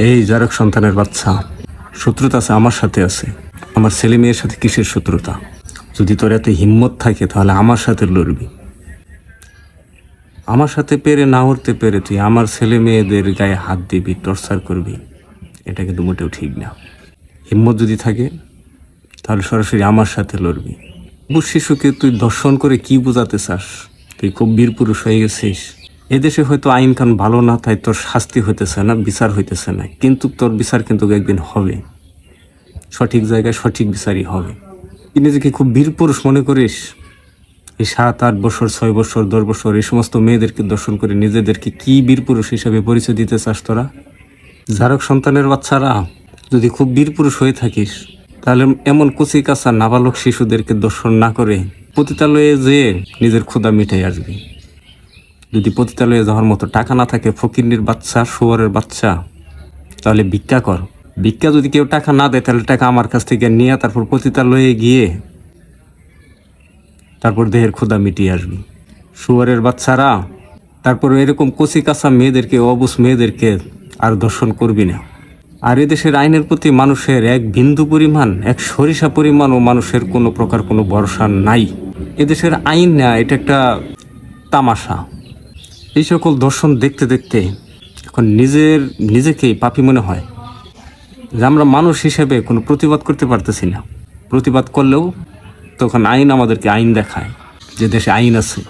এই যারক সন্তানের বাচ্চা, শত্রুতা আছে আমার সাথে আছে। আমার ছেলে মেয়ের সাথে কিসের শত্রুতা? যদি তোর এত হিম্মত থাকে তাহলে আমার সাথে লড়বি। আমার সাথে পেরে না উঠতে পেরে তুই আমার ছেলে মেয়েদের গায়ে হাত দিবি, টর্চার করবি, এটা কিন্তু মোটেও ঠিক না। হিম্মত যদি থাকে তাহলে সরাসরি আমার সাথে লড়বি। শিশুকে তুই দর্শন করে কি বোঝাতে চাস? তুই খুব বীর পুরুষ হয়ে গেছিস। এদেশে হয়তো আইন কানুন ভালো না, তাই তোর শাস্তি হইতেছে না, বিচার হইতেছে না, কিন্তু তোর বিচার কিন্তু একদিন হবে। সঠিক জায়গায় সঠিক বিচারই হবে। তুই নিজেকে খুব বীর পুরুষ মনে করিস? এই 7-8 বছর 6 বছর 10 বছর এই সমস্ত মেয়েদেরকে দর্শন করে নিজেদেরকে কি বীর পুরুষ হিসাবে পরিচয় দিতে চাস তোরা? যারক সন্তানের বাচ্চারা, যদি খুব বীর পুরুষ হয়ে থাকিস তাহলে এমন কুচি কাঁচা নাবালক শিশুদেরকে দর্শন না করে পতিতালয়ে যেয়ে নিজের ক্ষুধা মিটাই আসবি। যদি পতিতালয়ে যাওয়ার মতো টাকা না থাকে, ফকিন্নির বাচ্চা, শুয়োরের বাচ্চা, তাহলে ভিক্ষা কর। ভিক্ষা যদি কেউ টাকা না দেয় তাহলে টাকা আমার কাছ থেকে নিয়ে তারপর পতিতালয়ে গিয়ে তারপর দেহের ক্ষুধা মিটিয়ে আসবি। শুয়োরের বাচ্চারা, তারপর এরকম কচি কাঁচা মেয়েদেরকে, অবুঝ মেয়েদেরকে আর দর্শন করবি না। আর এদেশের আইনের প্রতি মানুষের এক বিন্দু পরিমাণ, এক সরিষা পরিমাণও মানুষের কোনো প্রকার কোনো ভরসা নাই। এদেশের আইন না, এটা একটা তামাশা। এই সকল দর্শন দেখতে দেখতে এখন নিজেকেই পাপী মনে হয় যে আমরা মানুষ হিসেবে কোনো প্রতিবাদ করতে পারতেছি না। প্রতিবাদ করলেও তখন আইন আমাদেরকে আইন দেখায় যে দেশে আইন আছে,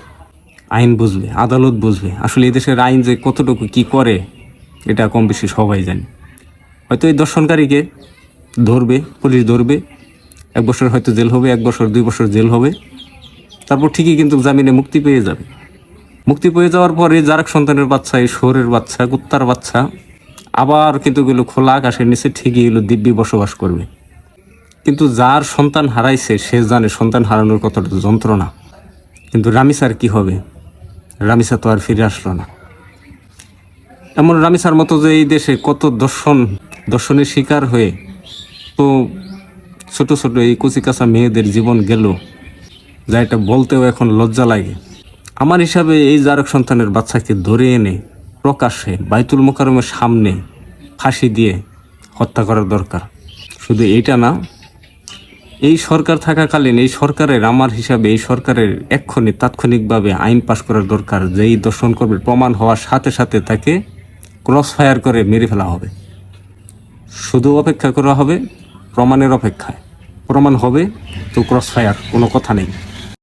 আইন বুঝবে, আদালত বুঝবে। আসলে এই দেশের আইন যে কতটুকু কি করে এটা কম বেশি সবাই জানে। হয়তো এই দর্শনকারীকে ধরবে, পুলিশ ধরবে, 1 বছর হয়তো জেল হবে, 1 বছর 2 বছর জেল হবে, তারপর ঠিকই কিন্তু জামিনে মুক্তি পেয়ে যাবে। মুক্তি পেয়ে যাওয়ার পরে যারক সন্তানের বাচ্চা, এই শহরের বাচ্চা, কুত্তার বাচ্চা আবার কিন্তু এগুলো খোলা আকাশের নিচে ঠিকই এগুলো দিব্যি বসবাস করবে। কিন্তু যার সন্তান হারাইছে সে জানে সন্তান হারানোর কতটা যন্ত্রণা। কিন্তু রামিসার কি হবে? রামিসা তো আর ফিরে আসলো না। এমন রামিসার মতো যে এই দেশে কত দর্শনের শিকার হয়ে তো ছোট ছোট এই কচিকাঁচা মেয়েদের জীবন গেল, যা এটা বলতেও এখন লজ্জা লাগে। আমার হিসাবে এই যারক সন্তানের বাচ্চাকে ধরে এনে প্রকাশ্যে বাইতুল মোকাররমের সামনে ফাঁসি দিয়ে হত্যা করার দরকার। শুধু এইটা না, এই সরকার থাকাকালীন এই সরকারের, আমার হিসাবে এই সরকারের এক্ষুনি তাৎক্ষণিকভাবে আইন পাশ করার দরকার, যেই দর্শন করবে প্রমাণ হওয়ার সাথে সাথে তাকে ক্রস ফায়ার করে মেরে ফেলা হবে। শুধু অপেক্ষা করা হবে প্রমাণের অপেক্ষায়। প্রমাণ হবে তো ক্রস ফায়ার, কোনো কথা নেই।